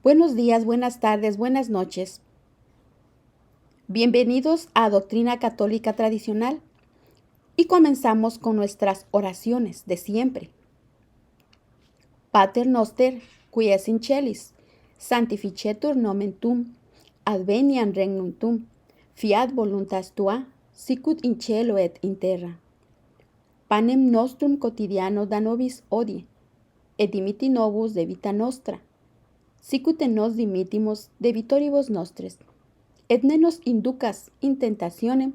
Buenos días, buenas tardes, buenas noches. Bienvenidos a Doctrina Católica Tradicional y comenzamos con nuestras oraciones de siempre. Pater noster, qui es in celis, sanctificetur nomen tuum, adveniat regnum tuum, fiat voluntas tua, sicut in cielo et in terra. Panem nostrum quotidiano da nobis hodie, et dimitti nobis debita nostra, sicut nos dimittimus debitoribus nostres, et ne nos inducas in tentationem,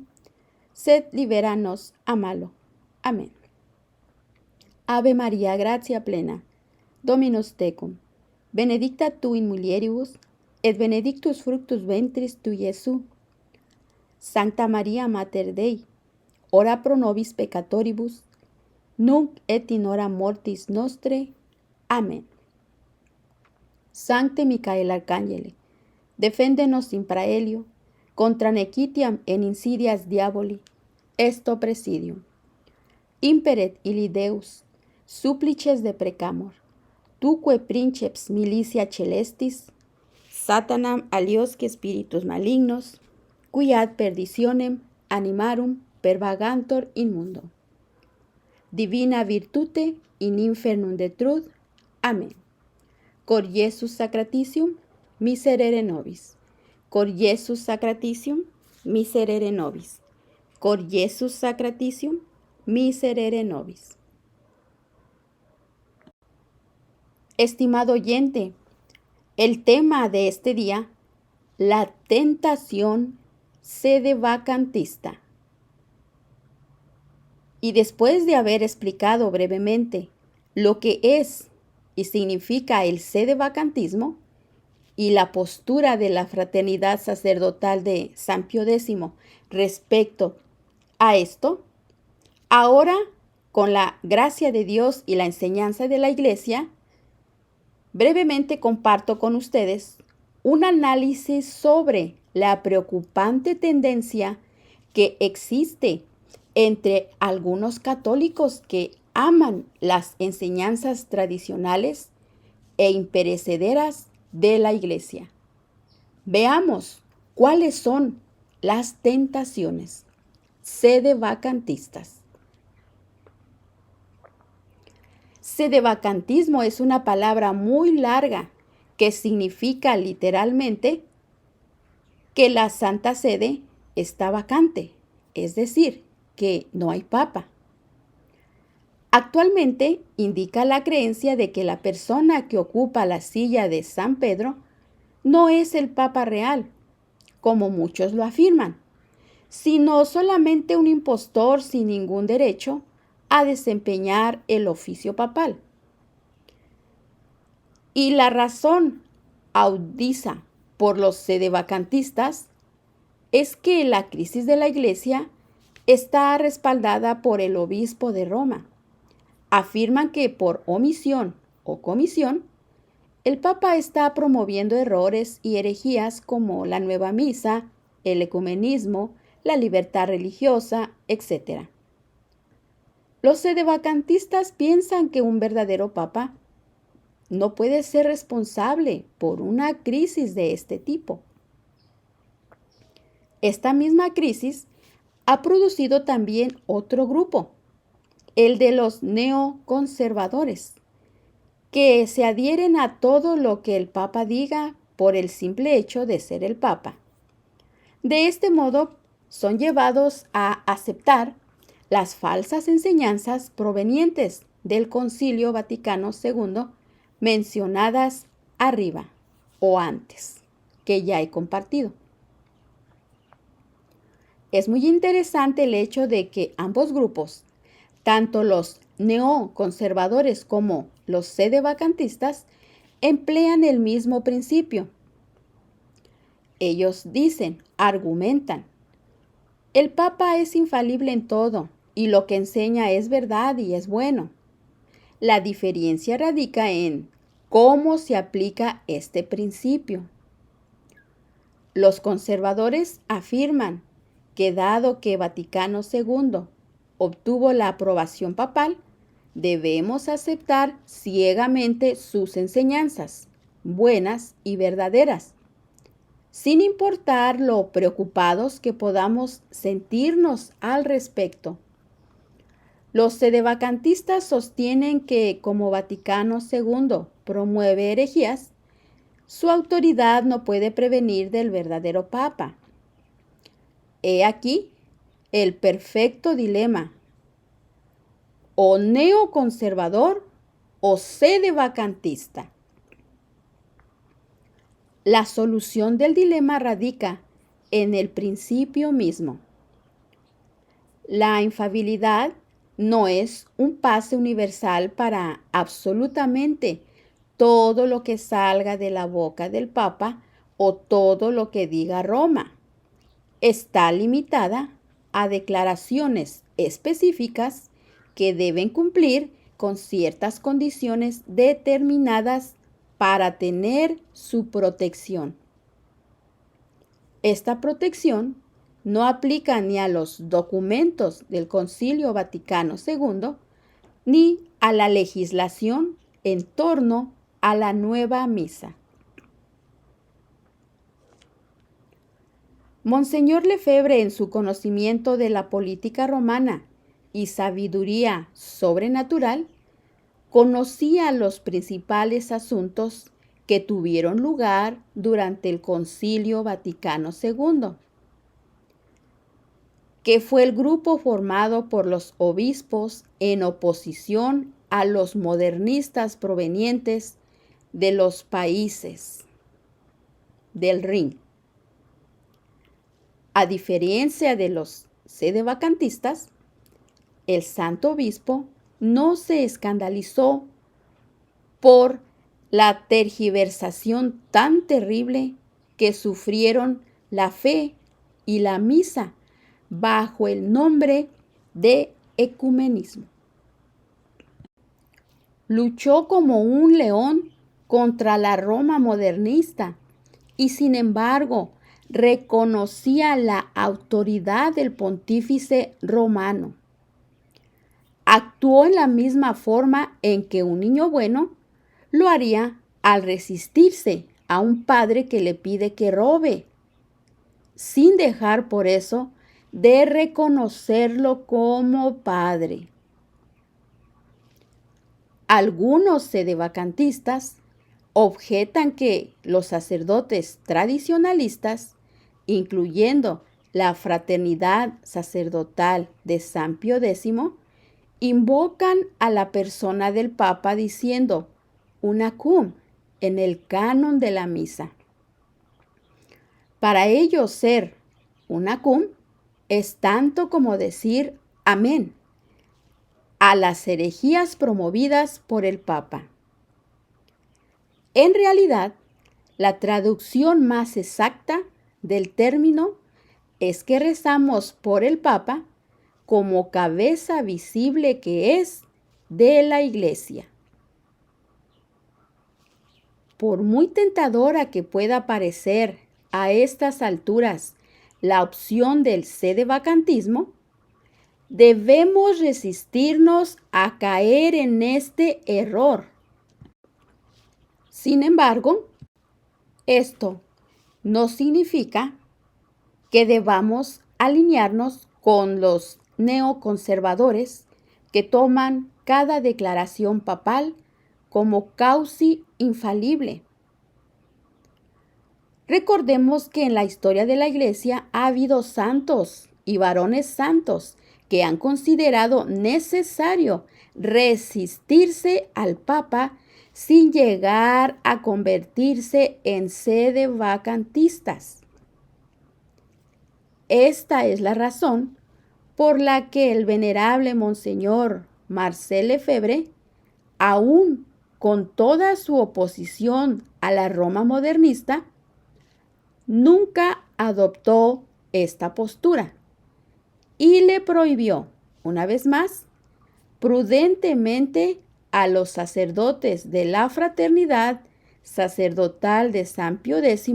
sed libera nos a malo. Amén. Ave María, gratia plena, Dominus tecum, benedicta tu in mulieribus, et benedictus fructus ventris tui, Iesus. Sancta Maria Mater Dei, ora pro nobis peccatoribus, nunc et in hora mortis nostre. Amén. Sancte Micael Arcangele, defende-nos in praelio, contra nequitiam en insidias diaboli, esto presidium. Imperet illi Deus, supplices deprecamur, tuque princeps militia celestis, Satanam aliosque spiritus malignos, qui ad perditionem animarum pervagantur in mundo. Divina virtute in infernum detrud. Amén. Cor Iesus sacratitium, miserere nobis. Cor Iesus sacratitium, miserere nobis. Cor Iesus sacratitium, miserere nobis. Estimado oyente, el tema de este día, la tentación sedevacantista. Y después de haber explicado brevemente lo que es y significa el sedevacantismo y la postura de la fraternidad sacerdotal de San Pío X respecto a esto, ahora, con la gracia de Dios y la enseñanza de la Iglesia, brevemente comparto con ustedes un análisis sobre la preocupante tendencia que existe entre algunos católicos que aman las enseñanzas tradicionales e imperecederas de la Iglesia. Veamos cuáles son las tentaciones sedevacantistas. Sedevacantismo es una palabra muy larga que significa literalmente que la Santa Sede está vacante, es decir, que no hay papa. Actualmente indica la creencia de que la persona que ocupa la silla de San Pedro no es el papa real, como muchos lo afirman, sino solamente un impostor sin ningún derecho a desempeñar el oficio papal. Y la razón audiza por los sedevacantistas es que la crisis de la Iglesia está respaldada por el obispo de Roma. Afirman que por omisión o comisión, el Papa está promoviendo errores y herejías como la nueva misa, el ecumenismo, la libertad religiosa, etc. Los sedevacantistas piensan que un verdadero Papa no puede ser responsable por una crisis de este tipo. Esta misma crisis ha producido también otro grupo, el de los neoconservadores, que se adhieren a todo lo que el Papa diga por el simple hecho de ser el Papa. De este modo, son llevados a aceptar las falsas enseñanzas provenientes del Concilio Vaticano II mencionadas arriba o antes, que ya he compartido. Es muy interesante el hecho de que ambos grupos, tanto los neoconservadores como los sedevacantistas, emplean el mismo principio. Ellos dicen, argumentan, el Papa es infalible en todo y lo que enseña es verdad y es bueno. La diferencia radica en cómo se aplica este principio. Los conservadores afirman que dado que Vaticano II obtuvo la aprobación papal, debemos aceptar ciegamente sus enseñanzas. buenas y verdaderas, sin importar lo preocupados que podamos sentirnos al respecto. Los sedevacantistas sostienen que, como Vaticano II promueve herejías, su autoridad no puede prevenir del verdadero Papa. He aquí el perfecto dilema: o neoconservador o sedevacantista. La solución del dilema radica en el principio mismo. La infalibilidad no es un pase universal para absolutamente todo lo que salga de la boca del Papa o todo lo que diga Roma. Está limitada a declaraciones específicas que deben cumplir con ciertas condiciones determinadas para tener su protección. Esta protección no aplica ni a los documentos del Concilio Vaticano II ni a la legislación en torno a la nueva misa. Monseñor Lefebvre, en su conocimiento de la política romana y sabiduría sobrenatural, conocía los principales asuntos que tuvieron lugar durante el Concilio Vaticano II, que fue el grupo formado por los obispos en oposición a los modernistas provenientes de los países del Rin. A diferencia de los sedevacantistas, el santo obispo no se escandalizó por la tergiversación tan terrible que sufrieron la fe y la misa bajo el nombre de ecumenismo. Luchó como un león contra la Roma modernista y, sin embargo, reconocía la autoridad del pontífice romano. Actuó en la misma forma en que un niño bueno lo haría al resistirse a un padre que le pide que robe, sin dejar por eso de reconocerlo como padre. Algunos sedevacantistas objetan que los sacerdotes tradicionalistas, incluyendo la fraternidad sacerdotal de San Pío X, invocan a la persona del Papa diciendo unacum en el canon de la misa. Para ellos ser unacum es tanto como decir amén a las herejías promovidas por el Papa. En realidad, la traducción más exacta del término es que rezamos por el Papa como cabeza visible que es de la Iglesia. Por muy tentadora que pueda parecer a estas alturas la opción del sedevacantismo, debemos resistirnos a caer en este error. Sin embargo, esto no significa que debamos alinearnos con los neoconservadores que toman cada declaración papal como causi infalible. Recordemos que en la historia de la Iglesia ha habido santos y varones santos que han considerado necesario resistirse al Papa sin llegar a convertirse en sedevacantistas. Esta es la razón por la que el venerable Monseñor Marcel Lefebvre, aún con toda su oposición a la Roma modernista, nunca adoptó esta postura y le prohibió, una vez más, prudentemente a los sacerdotes de la fraternidad sacerdotal de San Pío X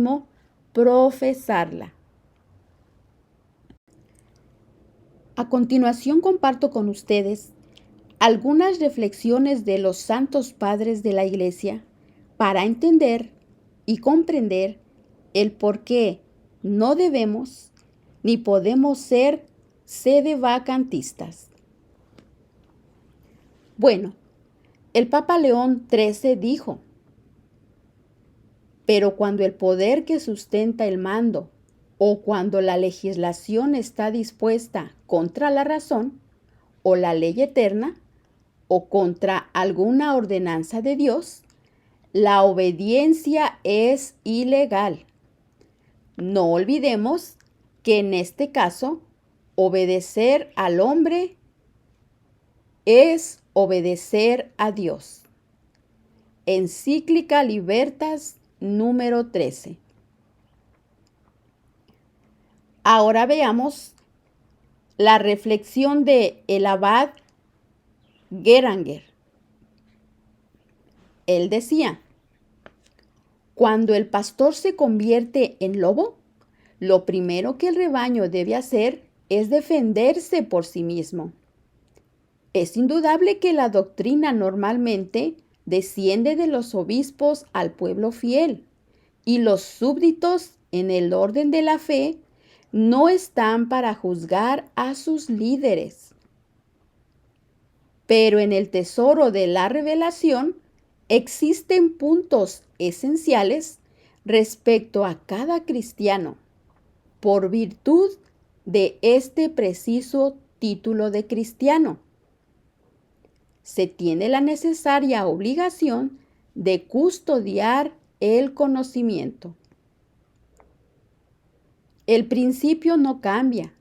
profesarla. A continuación comparto con ustedes algunas reflexiones de los santos padres de la Iglesia para entender y comprender el por qué no debemos ni podemos ser sedevacantistas. Bueno, el Papa León XIII dijo: pero cuando el poder que sustenta el mando o cuando la legislación está dispuesta contra la razón o la ley eterna o contra alguna ordenanza de Dios, la obediencia es ilegal. No olvidemos que en este caso, obedecer al hombre es obedecer a Dios. Encíclica Libertas número 13. Ahora veamos la reflexión de el abad Geranger. Él decía: cuando el pastor se convierte en lobo, lo primero que el rebaño debe hacer es defenderse por sí mismo. Es indudable que la doctrina normalmente desciende de los obispos al pueblo fiel, y los súbditos en el orden de la fe no están para juzgar a sus líderes. Pero en el tesoro de la revelación existen puntos esenciales respecto a cada cristiano, por virtud de este preciso título de cristiano. Se tiene la necesaria obligación de custodiar el conocimiento. El principio no cambia,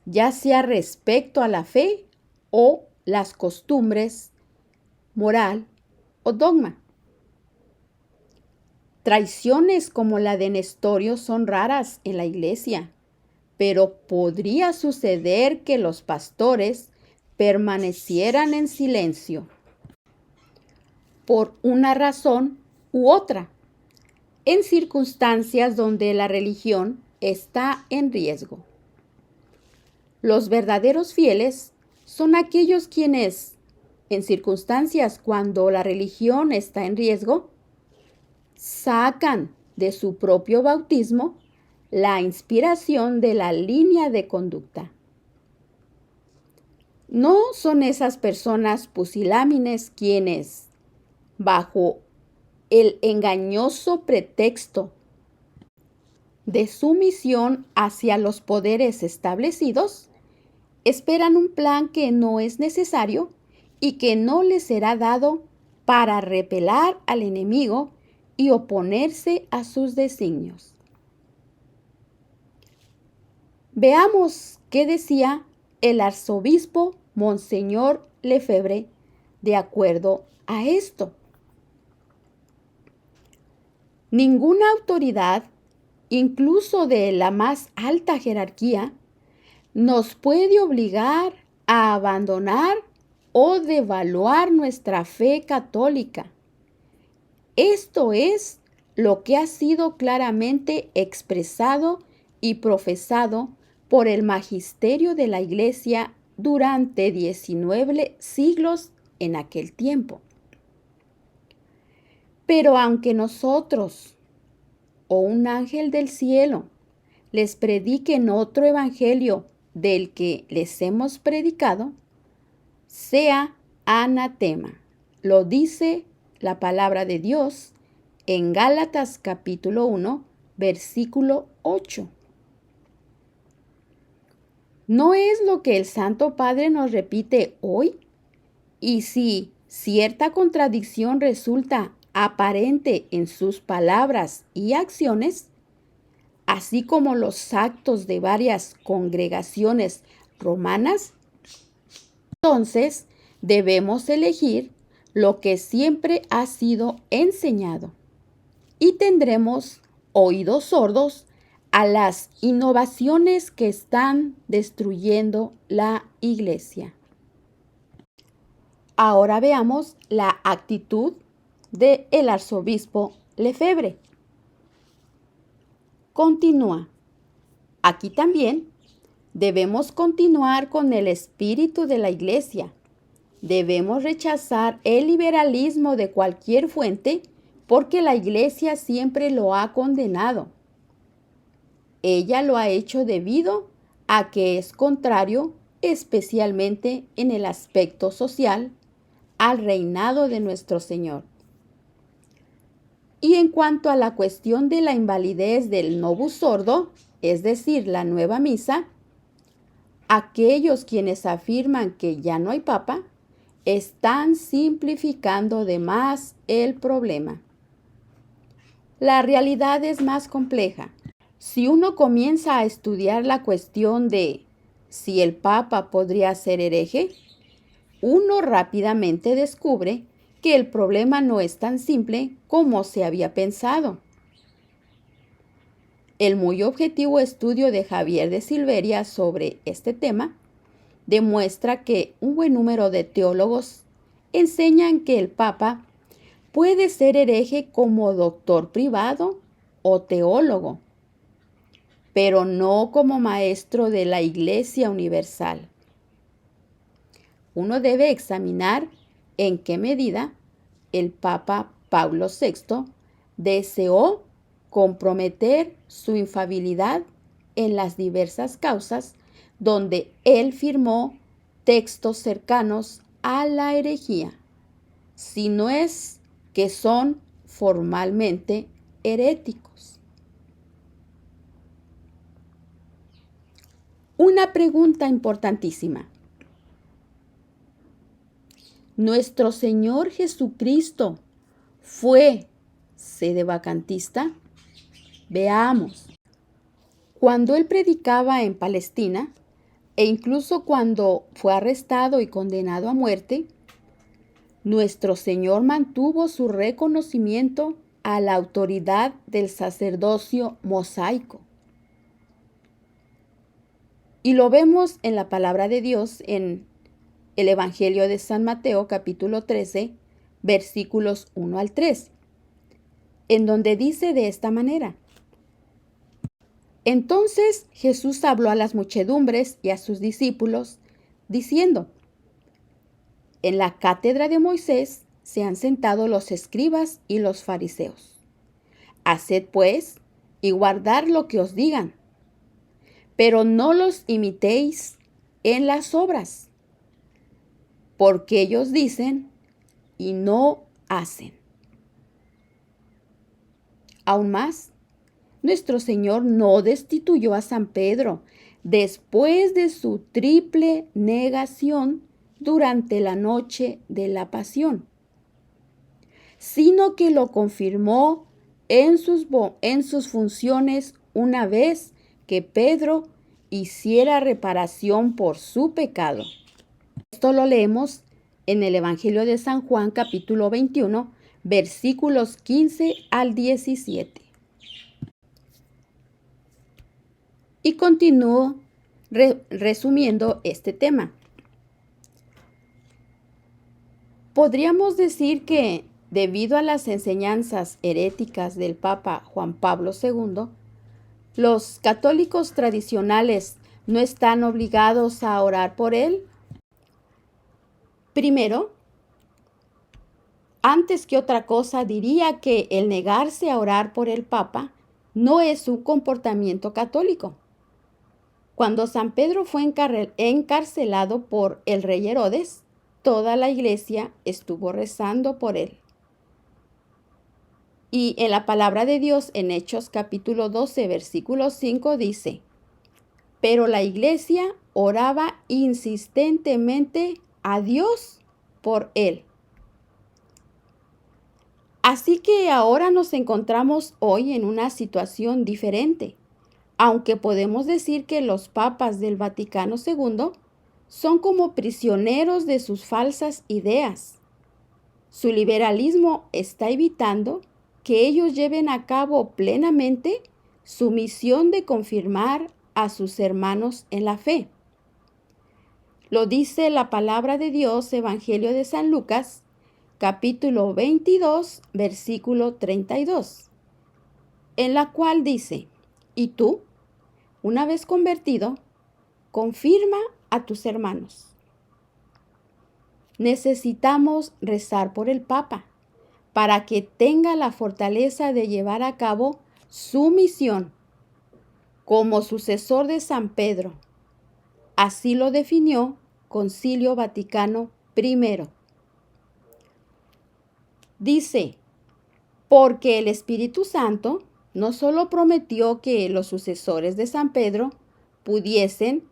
ya sea respecto a la fe o las costumbres, moral o dogma. Traiciones como la de Nestorio son raras en la iglesia, pero podría suceder que los pastores permanecieran en silencio por una razón u otra, en circunstancias donde la religión está en riesgo. Los verdaderos fieles son aquellos quienes, en circunstancias cuando la religión está en riesgo, sacan de su propio bautismo la inspiración de la línea de conducta. No son esas personas pusilánimes quienes, bajo el engañoso pretexto de sumisión hacia los poderes establecidos, esperan un plan que no es necesario y que no les será dado para repelar al enemigo y oponerse a sus designios. Veamos qué decía el arzobispo Monseñor Lefebvre de acuerdo a esto. Ninguna autoridad, incluso de la más alta jerarquía, nos puede obligar a abandonar o devaluar nuestra fe católica. Esto es lo que ha sido claramente expresado y profesado por el magisterio de la Iglesia durante 19 siglos en aquel tiempo. Pero aunque nosotros o un ángel del cielo les prediquen otro evangelio del que les hemos predicado, sea anatema. Lo dice la palabra de Dios en Gálatas capítulo 1, versículo 8. ¿No es lo que el Santo Padre nos repite hoy? Y si cierta contradicción resulta aparente en sus palabras y acciones, así como los actos de varias congregaciones romanas, entonces debemos elegir lo que siempre ha sido enseñado y tendremos oídos sordos a las innovaciones que están destruyendo la iglesia. Ahora veamos la actitud del arzobispo Lefebvre. Continúa. Aquí también debemos continuar con el espíritu de la iglesia. Debemos rechazar el liberalismo de cualquier fuente porque la Iglesia siempre lo ha condenado. Ella lo ha hecho debido a que es contrario, especialmente en el aspecto social, al reinado de nuestro Señor. Y en cuanto a la cuestión de la invalidez del Novus Ordo, es decir, la nueva misa, aquellos quienes afirman que ya no hay papa, están simplificando de más el problema. La realidad es más compleja. Si uno comienza a estudiar la cuestión de si el papa podría ser hereje, uno rápidamente descubre que el problema no es tan simple como se había pensado. El muy objetivo estudio de Javier de Silveria sobre este tema demuestra que un buen número de teólogos enseñan que el Papa puede ser hereje como doctor privado o teólogo, pero no como maestro de la Iglesia Universal. Uno debe examinar en qué medida el Papa Pablo VI deseó comprometer su infalibilidad en las diversas causas donde él firmó textos cercanos a la herejía, si no es que son formalmente heréticos. Una pregunta importantísima. ¿Nuestro Señor Jesucristo fue sedevacantista? Veamos. Cuando él predicaba en Palestina, e incluso cuando fue arrestado y condenado a muerte, nuestro Señor mantuvo su reconocimiento a la autoridad del sacerdocio mosaico. Y lo vemos en la palabra de Dios en el Evangelio de San Mateo, capítulo 13, versículos 1 al 3, en donde dice de esta manera: Entonces Jesús habló a las muchedumbres y a sus discípulos, diciendo: En la cátedra de Moisés se han sentado los escribas y los fariseos. Haced pues y guardad lo que os digan, pero no los imitéis en las obras, porque ellos dicen y no hacen. Aún más, nuestro Señor no destituyó a San Pedro después de su triple negación durante la noche de la pasión, sino que lo confirmó en sus funciones una vez que Pedro hiciera reparación por su pecado. Esto lo leemos en el Evangelio de San Juan, capítulo 21, versículos 15 al 17. Y continúo resumiendo este tema. Podríamos decir que, debido a las enseñanzas heréticas del Papa Juan Pablo II, los católicos tradicionales no están obligados a orar por él. Primero, antes que otra cosa, diría que el negarse a orar por el Papa no es un comportamiento católico. Cuando San Pedro fue encarcelado por el rey Herodes, toda la iglesia estuvo rezando por él. Y en la palabra de Dios, en Hechos capítulo 12, versículo 5, dice: Pero la iglesia oraba insistentemente a Dios por él. Así que ahora nos encontramos hoy en una situación diferente, aunque podemos decir que los papas del Vaticano II son como prisioneros de sus falsas ideas. Su liberalismo está evitando que ellos lleven a cabo plenamente su misión de confirmar a sus hermanos en la fe. Lo dice la palabra de Dios, Evangelio de San Lucas, capítulo 22, versículo 32, en la cual dice: Y tú, una vez convertido, confirma a tus hermanos. Necesitamos rezar por el Papa para que tenga la fortaleza de llevar a cabo su misión como sucesor de San Pedro. Así lo definió Concilio Vaticano I. Dice, porque el Espíritu Santo no solo prometió que los sucesores de San Pedro pudiesen,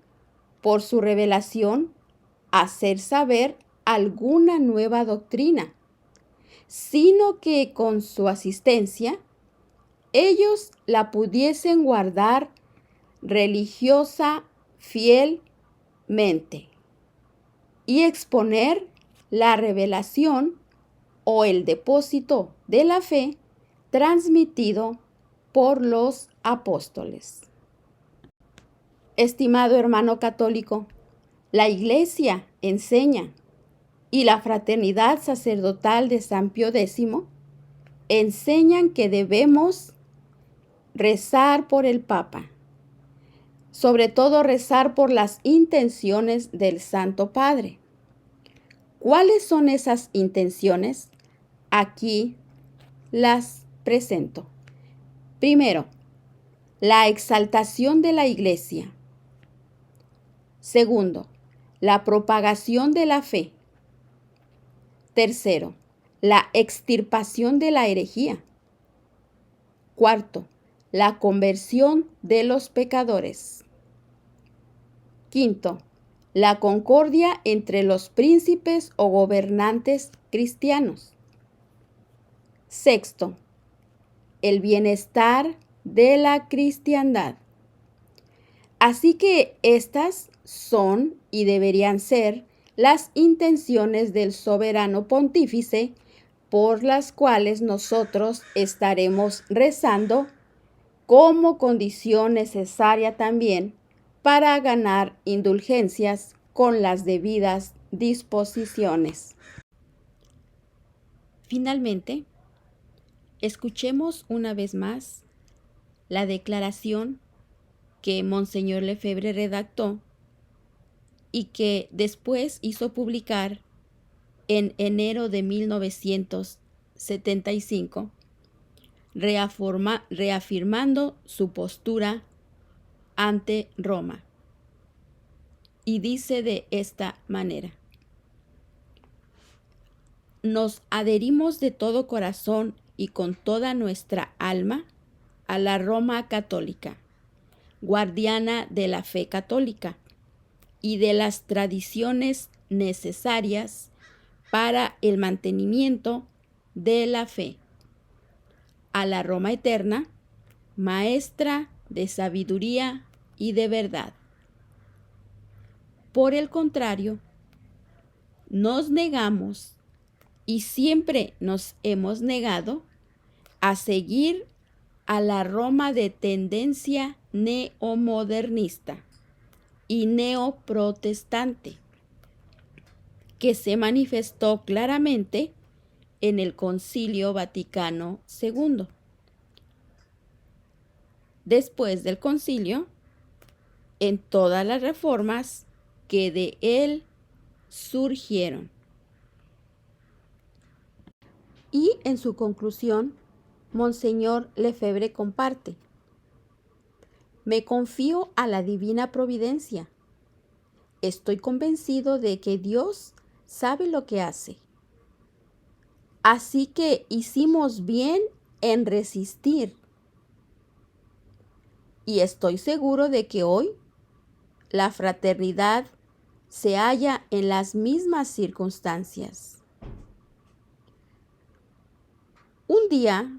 por su revelación, hacer saber alguna nueva doctrina, sino que con su asistencia ellos la pudiesen guardar religiosa fielmente y exponer la revelación o el depósito de la fe transmitido por los apóstoles. Estimado hermano católico, la Iglesia enseña y la fraternidad sacerdotal de San Pío X enseñan que debemos rezar por el Papa, sobre todo rezar por las intenciones del Santo Padre. ¿Cuáles son esas intenciones? Aquí las presento. Primero, la exaltación de la Iglesia. Segundo, la propagación de la fe. Tercero, la extirpación de la herejía. Cuarto, la conversión de los pecadores. Quinto, la concordia entre los príncipes o gobernantes cristianos. Sexto, el bienestar de la cristiandad. Así que estas son y deberían ser las intenciones del soberano pontífice por las cuales nosotros estaremos rezando como condición necesaria también para ganar indulgencias con las debidas disposiciones. Finalmente, escuchemos una vez más la declaración que Monseñor Lefebvre redactó y que después hizo publicar en enero de 1975, reafirmando su postura ante Roma. Y dice de esta manera: nos adherimos de todo corazón y con toda nuestra alma a la Roma católica, guardiana de la fe católica y de las tradiciones necesarias para el mantenimiento de la fe, a la Roma eterna, maestra de sabiduría y de verdad. Por el contrario, nos negamos y siempre nos hemos negado a seguir a la Roma de tendencia neomodernista y neoprotestante, que se manifestó claramente en el Concilio Vaticano II. Después del concilio, en todas las reformas que de él surgieron. Y en su conclusión, Monseñor Lefebvre comparte: me confío a la divina providencia. Estoy convencido de que Dios sabe lo que hace. Así que hicimos bien en resistir. Y estoy seguro de que hoy la fraternidad se halla en las mismas circunstancias. Un día,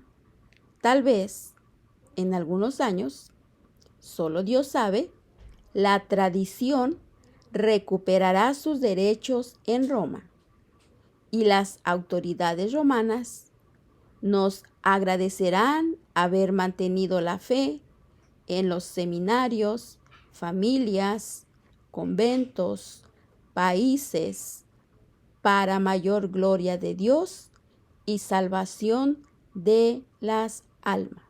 tal vez, en algunos años, solo Dios sabe, la tradición recuperará sus derechos en Roma y las autoridades romanas nos agradecerán haber mantenido la fe en los seminarios, familias, conventos, países, para mayor gloria de Dios y salvación de las almas.